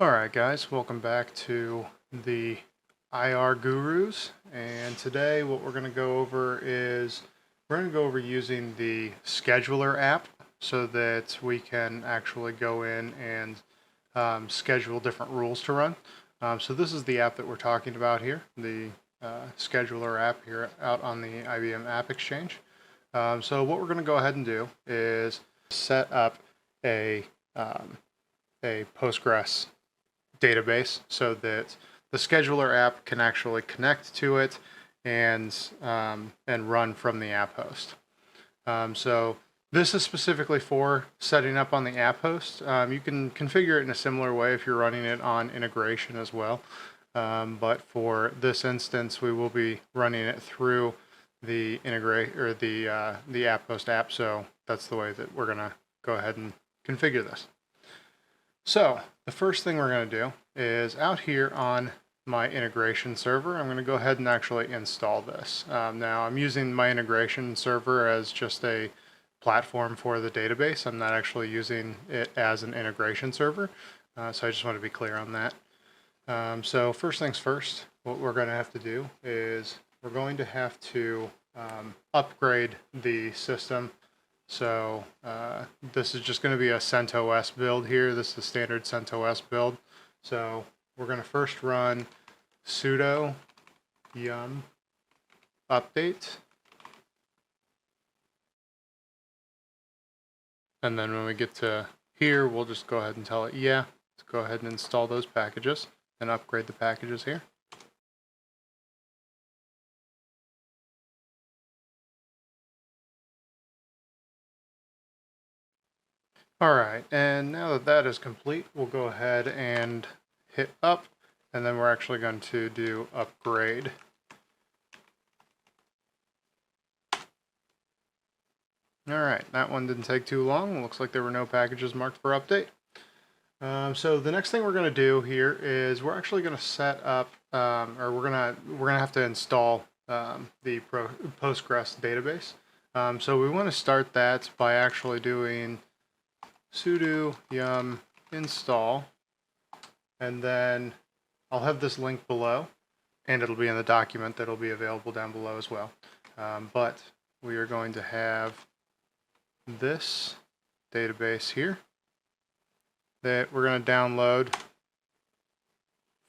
Alright guys, welcome back to the IR Gurus, and today what we're going to go over is using the Scheduler app so that we can actually go in and schedule different rules to run. So this is the app that we're talking about here, the Scheduler app here out on the IBM App Exchange. So what we're going to go ahead and do is set up a Postgres database so that the scheduler app can actually connect to it and run from the app host. So this is specifically for setting up on the app host. You can configure it in a similar way if you're running it on integration as well. But for this instance, we will be running it through the the app host app. So that's the way that we're gonna go ahead and configure this. So the first thing we're going to do is out here on my integration server, I'm going to go ahead and actually install this. Now I'm using my integration server as just a platform for the database. I'm not actually using it as an integration server. So I just want to be clear on that. So first things first, what we're going to have to do is we're going to have to upgrade the system. So this is just going to be a CentOS build here. This is the standard CentOS build. So we're going to first run sudo yum update. And then when we get to here, we'll just go ahead and tell it, yeah, let's go ahead and install those packages and upgrade the packages here. Alright, and now that that is complete, we'll go ahead and hit up, and then we're actually going to do upgrade. Alright, that one didn't take too long. Looks like there were no packages marked for update. So the next thing we're going to do here is we're actually going to set up, or we're gonna have to install the Postgres database. So we want to start that by actually doing sudo yum install, and then I'll have this link below, and it'll be in the document that'll be available down below as well. But we are going to have this database here that we're going to download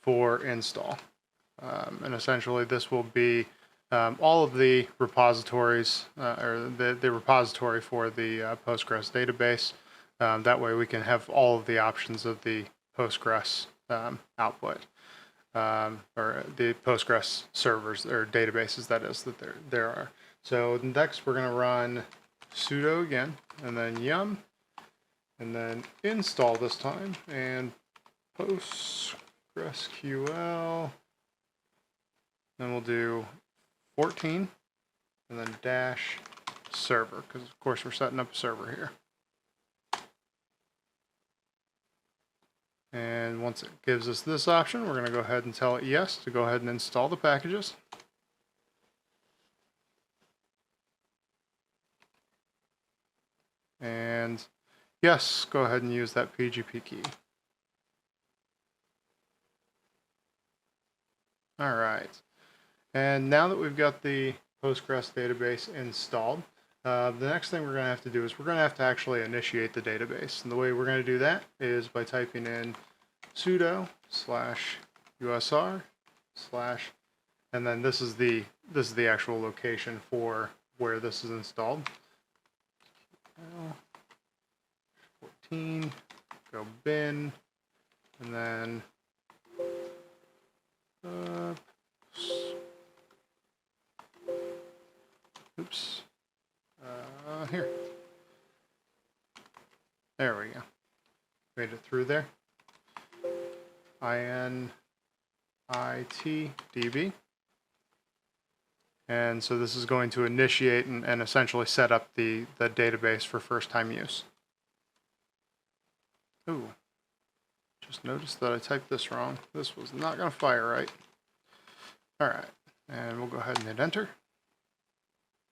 for install. And essentially this will be all of the repositories, or the repository for the Postgres database. That way we can have all of the options of the Postgres output, or the Postgres servers or databases, that is, that there are. So next we're going to run sudo again, and then yum, and then install this time, and PostgreSQL, then we'll do 14, and then dash server, because of course we're setting up a server here. And once it gives us this option, we're going to go ahead and tell it yes to go ahead and install the packages. And yes, go ahead and use that PGP key. All right. And now that we've got the Postgres database installed, the next thing we're going to have to do is we're going to have to actually initiate the database. And the way we're going to do that is by typing in sudo /usr/ and then this is the actual location for where this is installed. 14, go bin, and then oops. Here. There we go. Made it through there. initdb. And so this is going to initiate and essentially set up the database for first time use. Ooh. Just noticed that I typed this wrong. This was not going to fire right. Alright. And we'll go ahead and hit enter.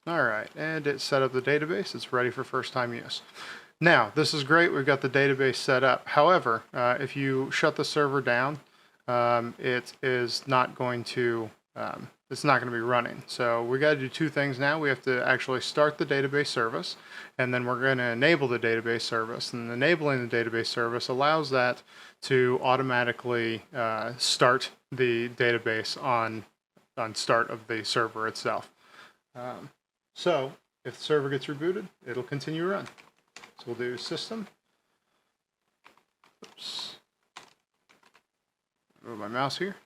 Alright, and it set up the database. It's ready for first time use. Now, this is great. We've got the database set up. However, if you shut the server down, it is not going to it's not going to be running. So we got to do two things now. We have to actually start the database service, and then we're going to enable the database service. And enabling the database service allows that to automatically start the database on start of the server itself. So if the server gets rebooted, it'll continue to run. So we'll do system. Oops. Move my mouse here.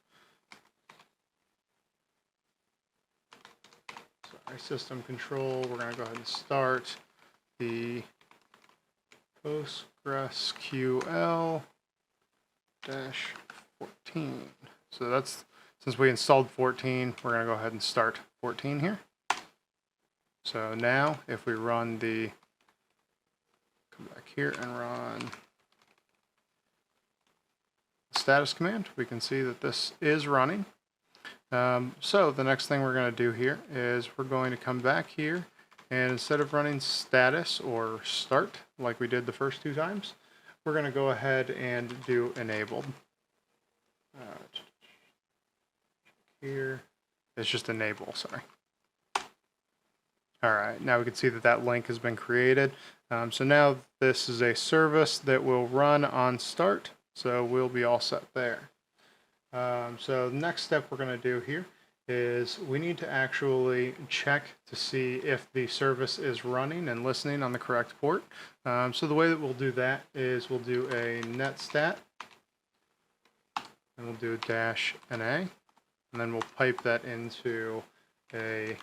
Sorry, system control. We're going to go ahead and start the PostgreSQL -14. So that's, since we installed 14, we're going to go ahead and start 14 here. So now if we run the, come back here and run the status command, we can see that this is running. So the next thing we're going to do here is we're going to come back here, and instead of running status or start like we did the first two times, we're going to go ahead and do enabled. Here, it's just enable, sorry. All right, now we can see that that link has been created. So now this is a service that will run on start, so we'll be all set there. So the next step we're going to do here is we need to actually check to see if the service is running and listening on the correct port. So the way that we'll do that is we'll do a netstat, and we'll do a -NA, and then we'll pipe that into a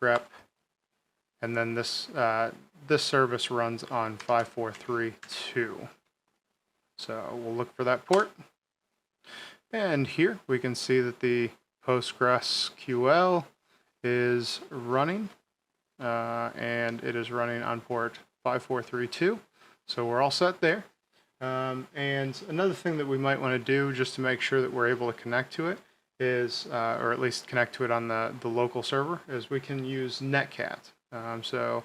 grep, and then this this service runs on 5432. So we'll look for that port, and here we can see that the PostgreSQL is running, and it is running on port 5432. So we're all set there. And another thing that we might want to do just to make sure that we're able to connect to it is, or at least connect to it on the local server, is we can use Netcat. So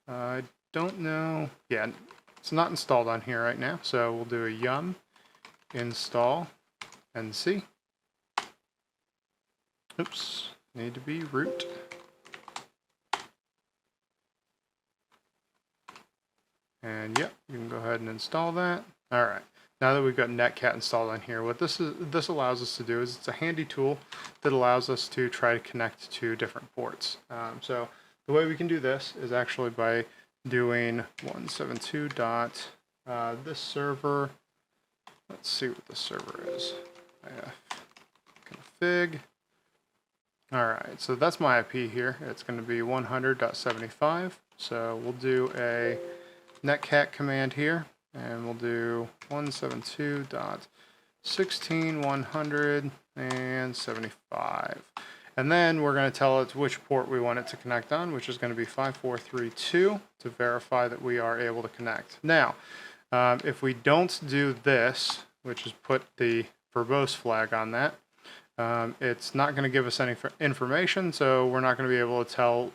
I don't know, yeah, it's not installed on here right now. So we'll do a yum install nc. Oops, need to be root. And yep, you can go ahead and install that. All right, now that we've got Netcat installed on here, what this allows us to do is it's a handy tool that allows us to try to connect to different ports. So the way we can do this is actually by doing 172 dot this server. Let's see what this server is. Config. All right, so that's my IP here. It's going to be 100.75. So we'll do a netcat command here, and we'll do 172.16.100.75. And then we're going to tell it which port we want it to connect on, which is going to be 5432 to verify that we are able to connect. Now, if we don't do this, which is put the verbose flag on that, it's not going to give us any information, so we're not going to be able to tell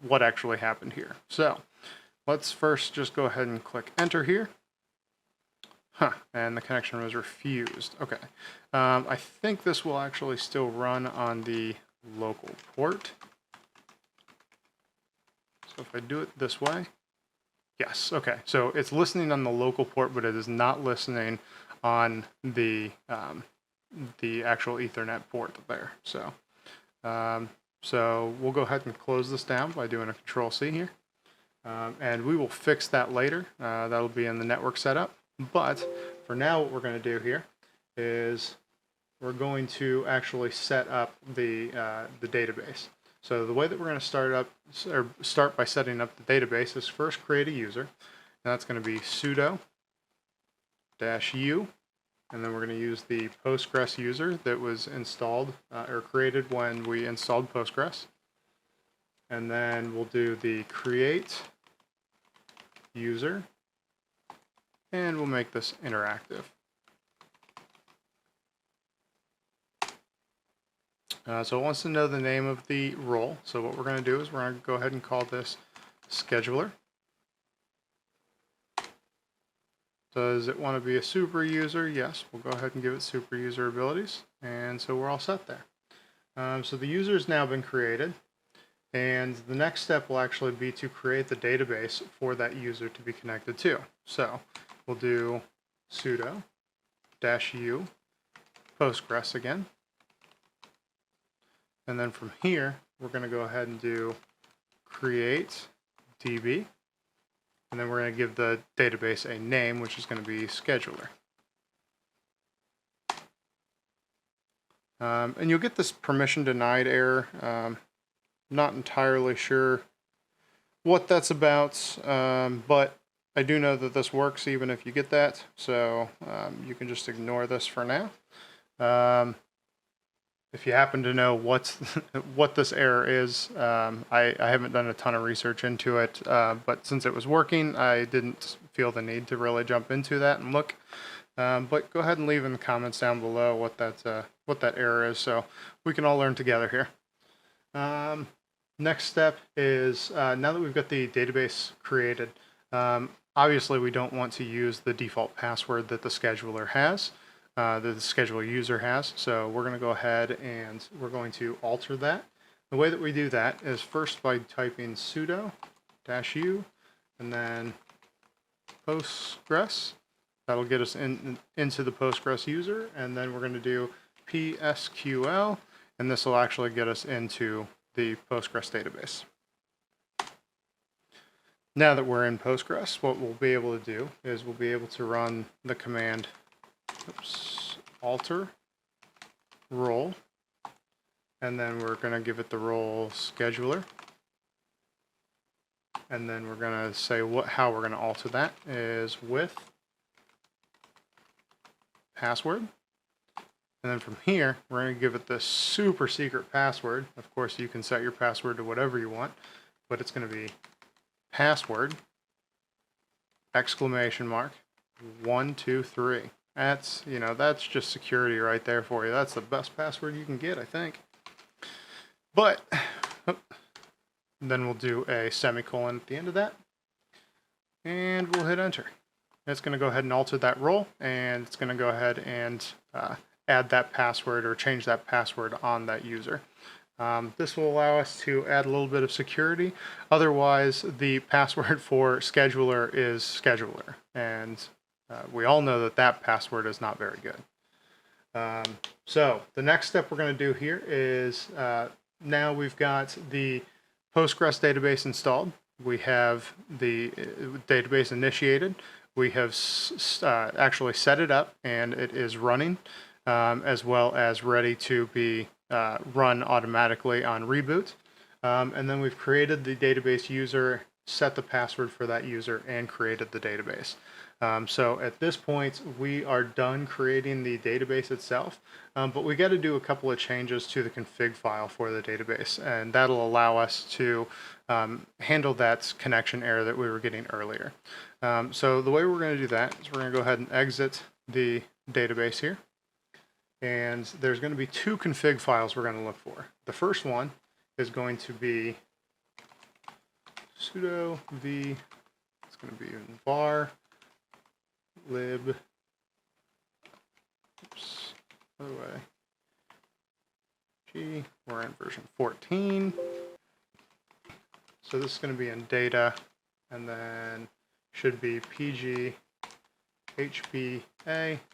what actually happened here. So let's first just go ahead and click enter here. And the connection was refused. Okay. I think this will actually still run on the local port. So if I do it this way, yes, okay. So it's listening on the local port, but it is not listening on the actual Ethernet port there. So, so we'll go ahead and close this down by doing a Control-C here. And we will fix that later. That'll be in the network setup. But for now, what we're going to do here is we're going to actually set up the database. So the way that we're going to start by setting up the database is first create a user. And that's going to be sudo -u, and then we're going to use the Postgres user that was installed or created when we installed Postgres. And then we'll do the create user, and we'll make this interactive. So it wants to know the name of the role. So what we're going to do is we're going to go ahead and call this scheduler. Does it want to be a super user? Yes, we'll go ahead and give it super user abilities. And so we're all set there. So the user has now been created. And the next step will actually be to create the database for that user to be connected to. So we'll do sudo -u Postgres again. And then from here, we're going to go ahead and do create DB. And then we're going to give the database a name, which is going to be scheduler. And you'll get this permission denied error. Not entirely sure what that's about, but I do know that this works even if you get that. So you can just ignore this for now. If you happen to know what this error is, I haven't done a ton of research into it, but since it was working, I didn't feel the need to really jump into that and look. But go ahead and leave in the comments down below what that error is, so we can all learn together here. Next step is, now that we've got the database created, obviously we don't want to use the default password that the scheduler has. That the scheduler user has. So we're going to go ahead and we're going to alter that. The way that we do that is first by typing sudo -u and then Postgres. That'll get us into the Postgres user, and then we're going to do PSQL, and this will actually get us into the Postgres database. Now that we're in Postgres, what we'll be able to do is we'll be able to run the command alter role, and then we're going to give it the role scheduler, and then we're going to say how we're going to alter that is with password, and then from here we're going to give it the super secret password. Of course you can set your password to whatever you want, but it's going to be password ! 123. That's just security right there for you. That's the best password you can get, I think. But then we'll do a semicolon at the end of that, and we'll hit enter. It's going to go ahead and alter that role, and it's going to go ahead and add that password or change that password on that user. This will allow us to add a little bit of security. Otherwise, the password for scheduler is scheduler, and we all know that password is not very good. So the next step we're going to do here is now we've got the Postgres database installed. We have the database initiated. We have actually set it up, and it is running, as well as ready to be run automatically on reboot. And then we've created the database user, set the password for that user, and created the database. So at this point, we are done creating the database itself, but we got to do a couple of changes to the config file for the database, and that'll allow us to handle that connection error that we were getting earlier. So the way we're going to do that is we're going to go ahead and exit the database here, and there's going to be two config files we're going to look for. The first one is going to be sudo v, it's going to be in var lib, oops, other way, G, we're in version 14. So this is going to be in data, and then should be pg hba.conf.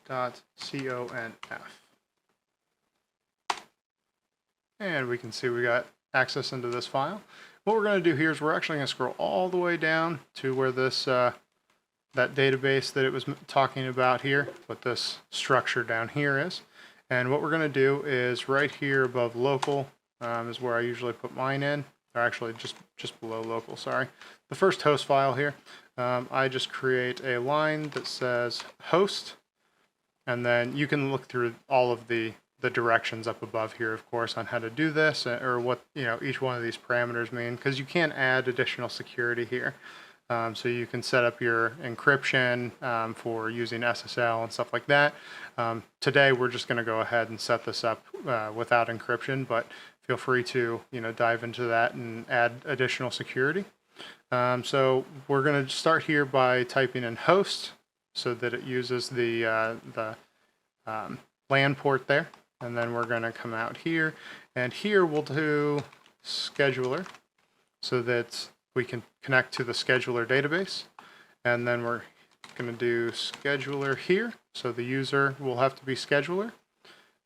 And we can see we got access into this file. What we're going to do here is we're actually going to scroll all the way down to where this that database that it was talking about here, what this structure down here is. And what we're going to do is right here above local is where I usually put mine in, or actually just below local, sorry. The first host file here, I just create a line that says host, and then you can look through all of the directions up above here, of course, on how to do this, or what each one of these parameters mean, because you can add additional security here. So you can set up your encryption for using SSL and stuff like that. Today we're just going to go ahead and set this up without encryption, but feel free to dive into that and add additional security. So we're going to start here by typing in host so that it uses the LAN port there. And then we're going to come out here, and here we'll do scheduler so that we can connect to the scheduler database. And then we're going to do scheduler here, so the user will have to be scheduler.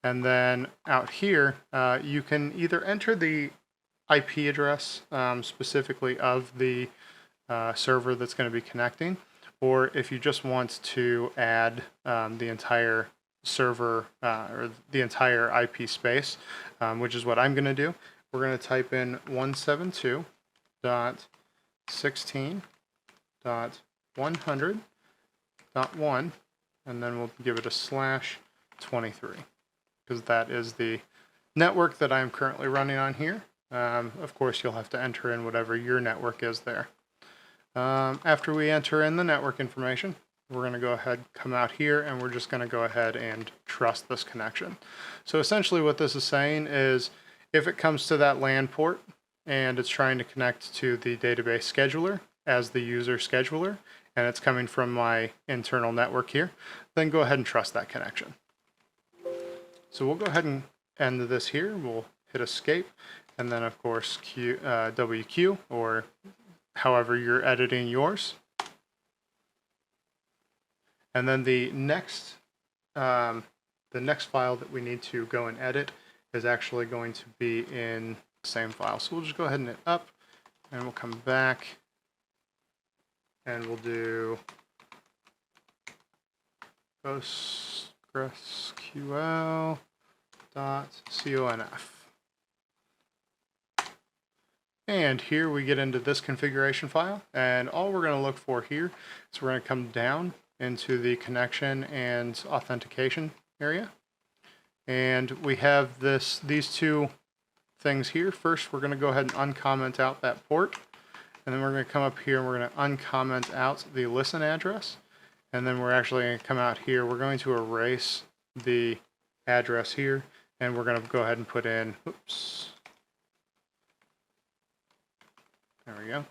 And then out here, you can either enter the IP address specifically of the server that's going to be connecting, or if you just want to add the entire server or the entire IP space, which is what I'm going to do. We're going to type in 172.16.100.1, and then we'll give it a /23, because that is the network that I'm currently running on here. Of course, you'll have to enter in whatever your network is there. After we enter in the network information, we're going to go ahead, come out here, and we're just going to go ahead and trust this connection. So essentially what this is saying is if it comes to that LAN port and it's trying to connect to the database scheduler as the user scheduler, and it's coming from my internal network here, then go ahead and trust that connection. So we'll go ahead and end this here. We'll hit escape, and then of course WQ, or however you're editing yours. And then the next file that we need to go and edit is actually going to be in the same file. So we'll just go ahead and hit up, and we'll come back, and we'll do PostgreSQL.conf. And here we get into this configuration file, and all we're going to look for here is we're going to come down into the connection and authentication area, and we have these two things here. First, we're going to go ahead and uncomment out that port, and then we're going to come up here and we're going to uncomment out the listen address, and then we're actually going to come out here. We're going to erase the address here, and we're going to go ahead and put in, oops, there we go.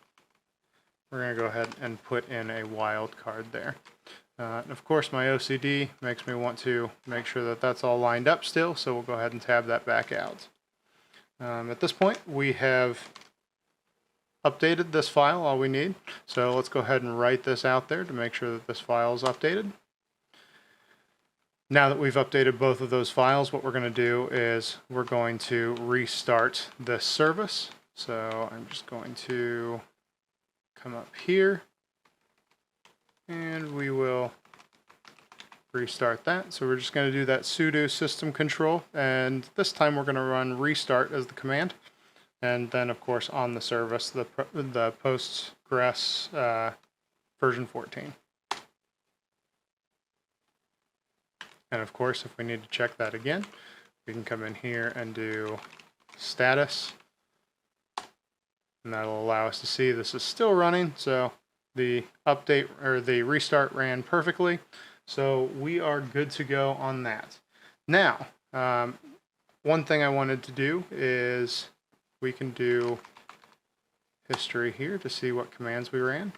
We're going to go ahead and put in a wildcard there. And of course, my OCD makes me want to make sure that that's all lined up still, so we'll go ahead and tab that back out. At this point, we have updated this file, all we need. So let's go ahead and write this out there to make sure that this file is updated. Now that we've updated both of those files, what we're going to do is we're going to restart this service. So I'm just going to come up here, and we will restart that. So we're just going to do that sudo system control, and this time we're going to run restart as the command, and then of course on the service the Postgres version 14. And of course, if we need to check that again, we can come in here and do status, and that'll allow us to see this is still running. So the update or the restart ran perfectly. So we are good to go on that. Now, one thing I wanted to do is we can do history here to see what commands we ran.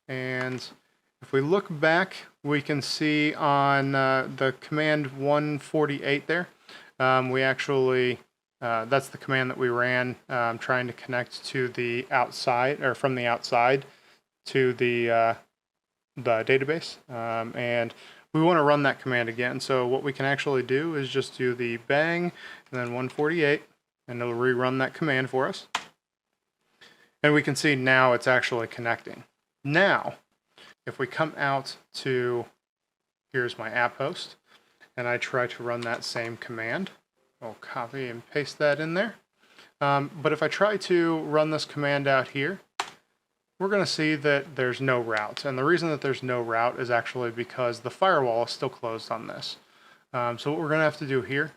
And if we look back, we can see on the command 148 there, we actually, that's the command that we ran trying to connect to the outside, or from the outside to the database. And we want to run that command again. So what we can actually do is just do the bang and then 148, and it'll rerun that command for us. And we can see now it's actually connecting. Now, if we come out to, here's my app host, and I try to run that same command, I'll copy and paste that in there. But if I try to run this command out here, we're going to see that there's no route. And the reason that there's no route is actually because the firewall is still closed on this. So what we're going to have to do here,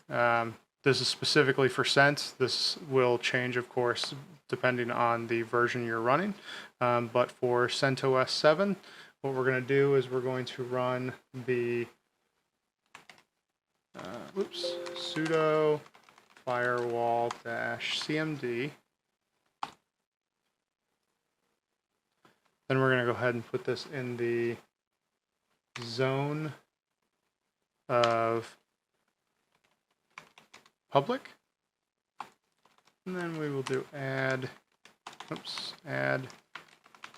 this is specifically for Cent. This will change, of course, depending on the version you're running. But for CentOS 7, what we're going to do is we're going to run the sudo firewall-cmd. Then we're going to go ahead and put this in the zone of public, and then we will do add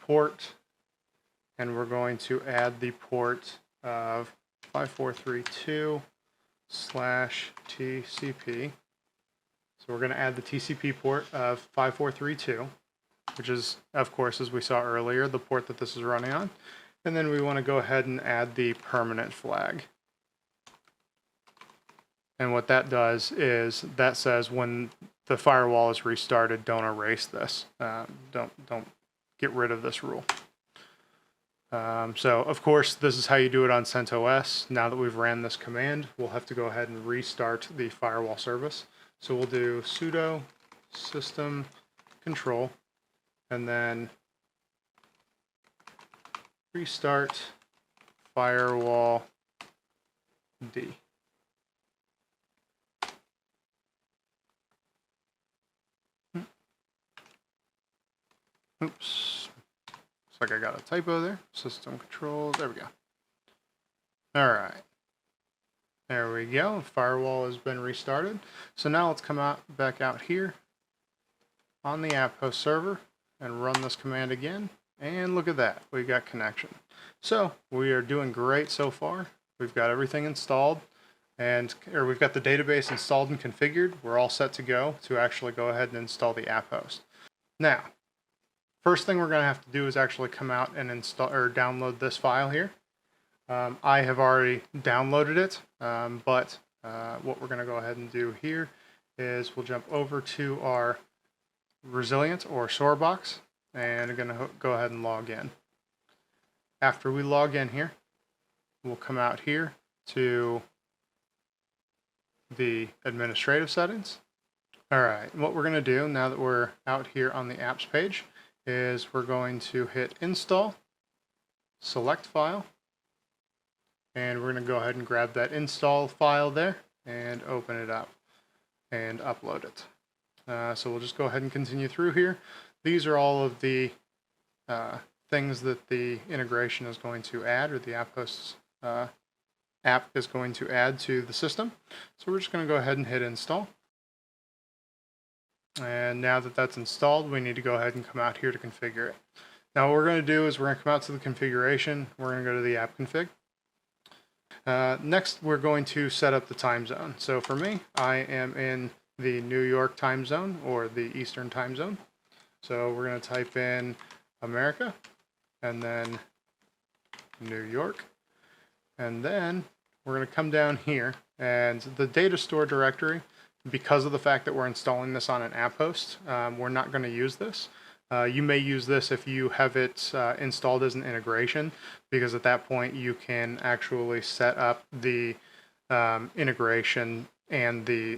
port, and we're going to add the port of 5432/TCP. So we're going to add the TCP port of 5432, which is, of course, as we saw earlier, the port that this is running on. And then we want to go ahead and add the permanent flag. And what that does is that says when the firewall is restarted, don't erase this. Don't get rid of this rule. So, of course, this is how you do it on CentOS. Now that we've ran this command, we'll have to go ahead and restart the firewall service. So we'll do sudo system control, and then restart firewall D. Oops. Looks like I got a typo there. System control. There we go. All right. There we go. Firewall has been restarted. So now let's come back out here on the app host server and run this command again. And look at that. We got connection. So we are doing great so far. We've got everything installed, or we've got the database installed and configured. We're all set to go to actually go ahead and install the app host. Now, first thing we're going to have to do is actually come out and install or download this file here. I have already downloaded it, but what we're going to go ahead and do here is we'll jump over to our Resilient or SOAR box, and I'm going to go ahead and log in. After we log in here, we'll come out here to the administrative settings. All right, what we're going to do now that we're out here on the apps page is we're going to hit install, select file, and we're going to go ahead and grab that install file there and open it up and upload it. So we'll just go ahead and continue through here. These are all of the things that the integration is going to add, or the app host app is going to add to the system. So we're just going to go ahead and hit install. And now that that's installed, we need to go ahead and come out here to configure it. Now what we're going to do is we're going to come out to the configuration. We're going to go to the app config. Next, we're going to set up the time zone. So for me, I am in the New York time zone, or the Eastern time zone. So we're going to type in America, and then New York. And then we're going to come down here, and the data store directory, because of the fact that we're installing this on an app host, we're not going to use this. You may use this if you have it installed as an integration, because at that point you can actually set up the integration and the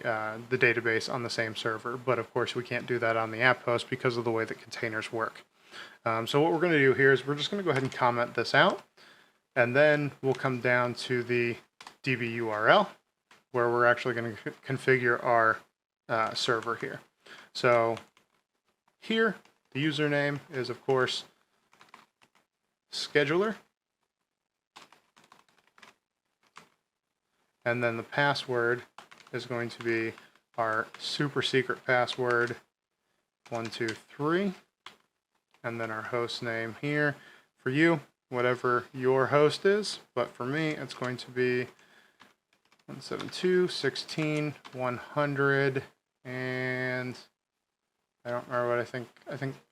database on the same server. But of course we can't do that on the app host because of the way that containers work. So what we're going to do here is we're just going to go ahead and comment this out, and then we'll come down to the DB URL, where we're actually going to configure our server here. So here, the username is, of course, scheduler. And then the password is going to be our super secret password, 123. And then our host name here for you, whatever your host is. But for me, it's going to be 172.16.100, and I don't remember what I think,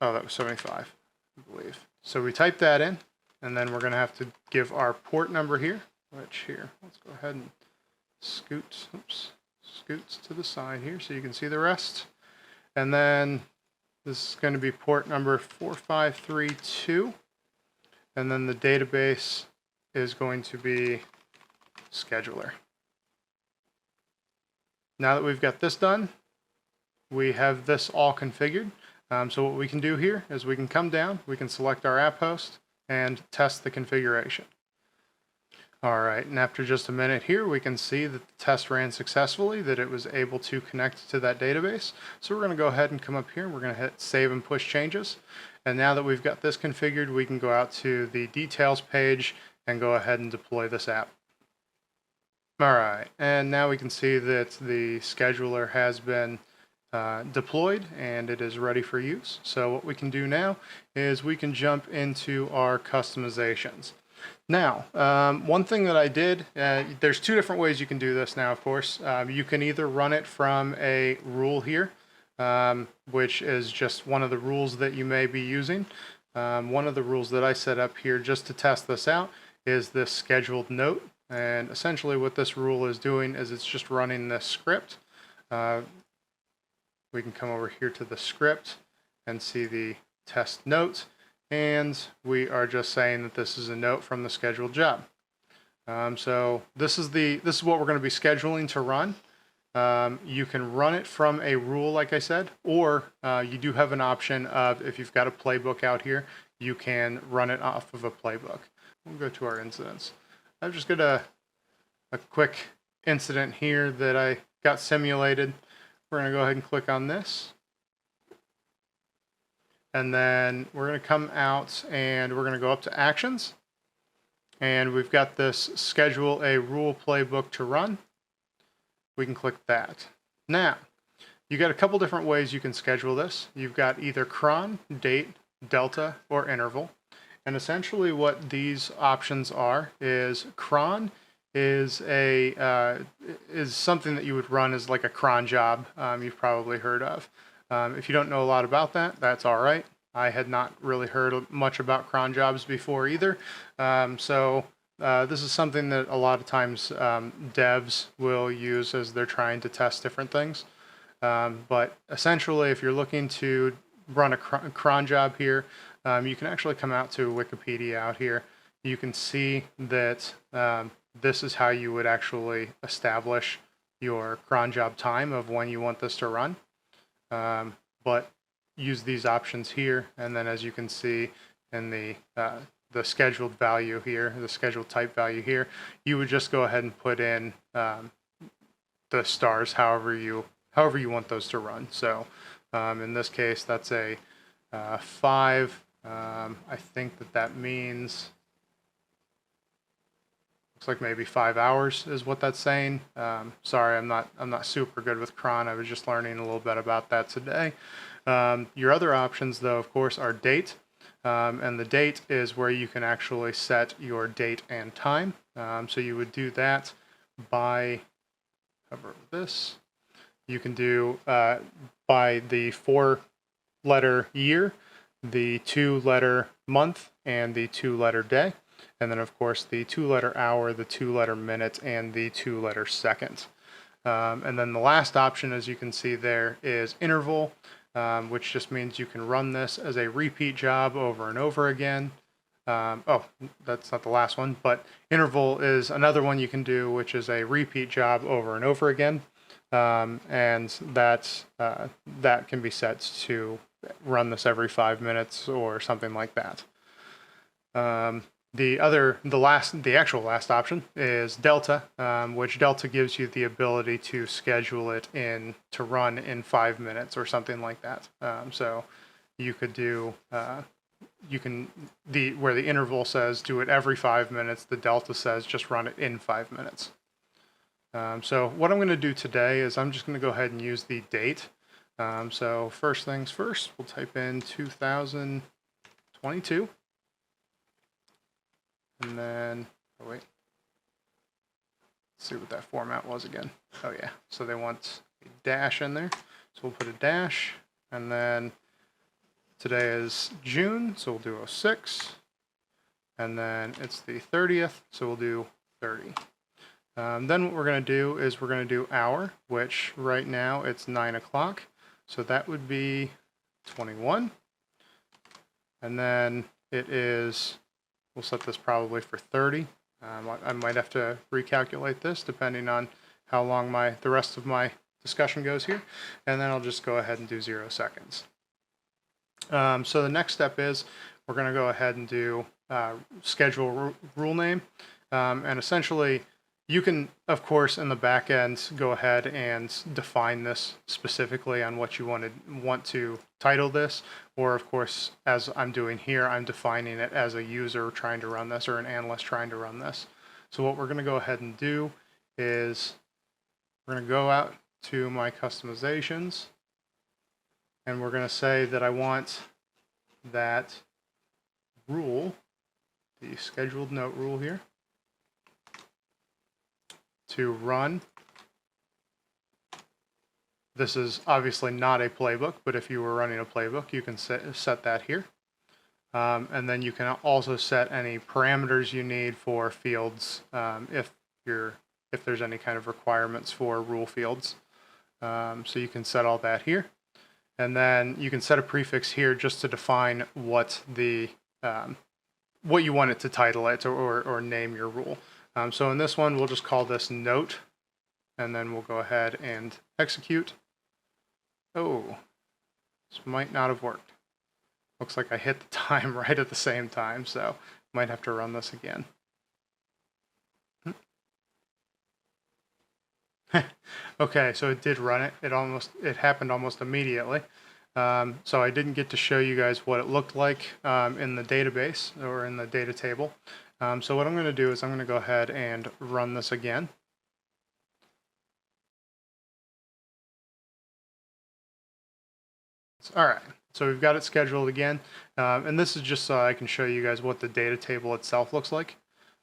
oh, that was 75, I believe. So we type that in, and then we're going to have to give our port number here, which here, let's go ahead and scoots to the side here so you can see the rest. And then this is going to be port number 4532, and then the database is going to be scheduler. Now that we've got this done, we have this all configured. So what we can do here is we can come down, we can select our app host and test the configuration. All right, and after just a minute here, we can see that the test ran successfully, that it was able to connect to that database. So we're going to go ahead and come up here, and we're going to hit save and push changes. And now that we've got this configured, we can go out to the details page and go ahead and deploy this app. All right, and now we can see that the scheduler has been deployed and it is ready for use. So what we can do now is we can jump into our customizations. Now, one thing that I did, there's two different ways you can do this now, of course. You can either run it from a rule here, which is just one of the rules that you may be using. One of the rules that I set up here just to test this out is this scheduled note. And essentially what this rule is doing is it's just running this script. We can come over here to the script and see the test note. And we are just saying that this is a note from the scheduled job. So this is what we're going to be scheduling to run. You can run it from a rule, like I said, or you do have an option of, if you've got a playbook out here, you can run it off of a playbook. We'll go to our incidents. I've just got a quick incident here that I got simulated. We're going to go ahead and click on this. And then we're going to come out and we're going to go up to actions. And we've got this schedule a rule playbook to run. We can click that. Now, you got a couple different ways you can schedule this. You've got either cron, date, delta, or interval. And essentially what these options are is cron is something that you would run as like a cron job you've probably heard of. If you don't know a lot about that, that's all right. I had not really heard much about cron jobs before either. This is something that a lot of times devs will use as they're trying to test different things. But essentially, if you're looking to run a cron job here, you can actually come out to Wikipedia out here. You can see that this is how you would actually establish your cron job time of when you want this to run. But use these options here, and then as you can see in the scheduled value here, the scheduled type value here, you would just go ahead and put in the stars however you want those to run. So in this case, that's a 5. I think that means, looks like maybe 5 hours is what that's saying. Sorry, I'm not super good with cron. I was just learning a little bit about that today. Your other options, though, of course, are date. And the date is where you can actually set your date and time. So you would do that by, hover this. You can do by the 4-letter year, the 2-letter month, and the 2-letter day. And then, of course, the 2-letter hour, the 2-letter minute, and the 2-letter second. And then the last option, as you can see there, is interval, which just means you can run this as a repeat job over and over again. Oh, that's not the last one, but interval is another one you can do, which is a repeat job over and over again. And that can be set to run this every 5 minutes or something like that. The actual last option is delta, which delta gives you the ability to schedule it to run in 5 minutes or something like that. So you could do, where the interval says do it every 5 minutes, the delta says just run it in 5 minutes. So what I'm going to do today is I'm just going to go ahead and use the date. So first things first, we'll type in 2022. And then, oh wait, let's see what that format was again. Oh yeah, so they want a dash in there. So we'll put a dash, and then today is June, so we'll do 06. And then it's the 30th, so we'll do 30. Then what we're going to do is we're going to do hour, which right now it's 9 o'clock. So that would be 21. And then it is, we'll set this probably for 30. I might have to recalculate this depending on how long the rest of my discussion goes here. And then I'll just go ahead and do 0 seconds. So the next step is we're going to go ahead and do schedule rule name. And essentially You can, of course, in the back end, go ahead and define this specifically on what you want to title this, or of course, as I'm doing here, I'm defining it as a user trying to run this or an analyst trying to run this. So what we're going to go ahead and do is we're going to go out to my customizations, and we're going to say that I want that rule, the scheduled note rule here, to run. This is obviously not a playbook, but if you were running a playbook, you can set that here. And then you can also set any parameters you need for fields if there's any kind of requirements for rule fields. So you can set all that here. And then you can set a prefix here just to define what you want it to title it or name your rule. So in this one, we'll just call this note, and then we'll go ahead and execute. Oh, this might not have worked. Looks like I hit the time right at the same time, so might have to run this again. Okay, so it did run it. It happened almost immediately. So I didn't get to show you guys what it looked like in the database or in the data table. So what I'm going to do is I'm going to go ahead and run this again. All right, so we've got it scheduled again. And this is just so I can show you guys what the data table itself looks like.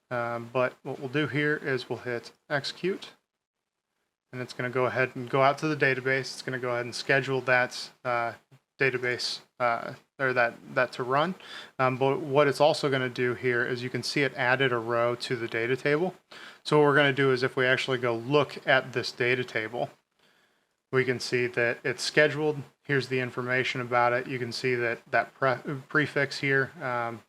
But what we'll do here is we'll hit execute. And it's going to go ahead and go out to the database. It's going to go ahead and schedule that database or that to run. But what it's also going to do here is you can see it added a row to the data table. So what we're going to do is if we actually go look at this data table, we can see that it's scheduled. Here's the information about it. You can see that prefix here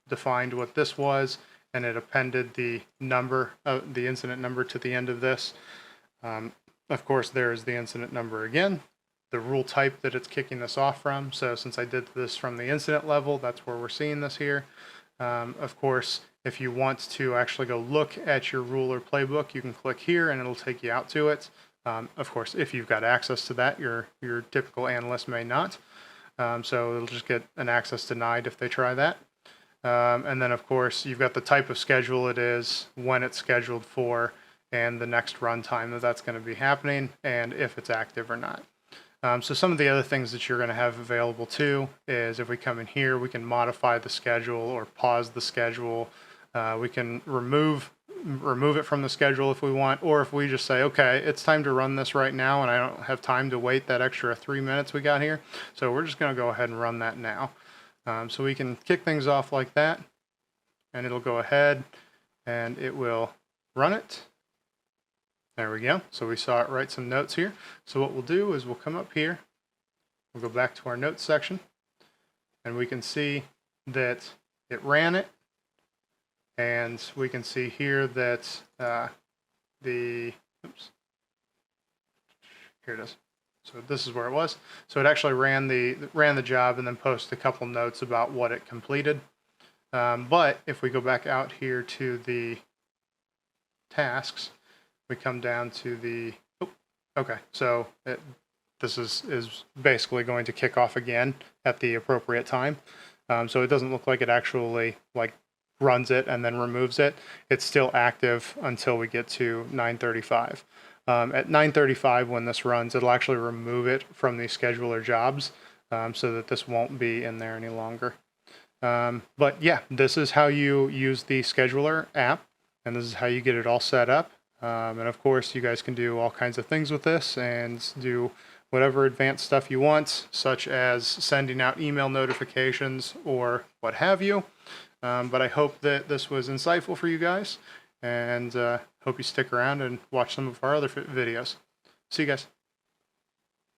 defined what this was, and it appended the number, the incident number to the end of this. Of course, there's the incident number again, the rule type that it's kicking this off from. So since I did this from the incident level, that's where we're seeing this here. Of course, if you want to actually go look at your rule or playbook, you can click here and it'll take you out to it. Of course, if you've got access to that, your typical analyst may not. So it'll just get an access denied if they try that. And then, of course, you've got the type of schedule it is, when it's scheduled for, and the next runtime that's going to be happening, and if it's active or not. So some of the other things that you're going to have available too is if we come in here, we can modify the schedule or pause the schedule. We can remove it from the schedule if we want, or if we just say, okay, it's time to run this right now and I don't have time to wait that extra 3 minutes we got here. So we're just going to go ahead and run that now. So we can kick things off like that, and it'll go ahead and it will run it. There we go. So we saw it write some notes here. So what we'll do is we'll come up here, we'll go back to our notes section, and we can see that it ran it. And we can see here that here it is. So this is where it was. So it actually ran the job and then posted a couple notes about what it completed. But if we go back out here to the tasks, we come down to the, okay, so this is basically going to kick off again at the appropriate time. So it doesn't look like it actually runs it and then removes it. It's still active until we get to 9:35. At 9:35, when this runs, it'll actually remove it from the scheduler jobs so that this won't be in there any longer. But yeah, this is how you use the scheduler app, and this is how you get it all set up. And of course, you guys can do all kinds of things with this and do whatever advanced stuff you want, such as sending out email notifications or what have you. But I hope that this was insightful for you guys, and hope you stick around and watch some of our other videos. See you guys.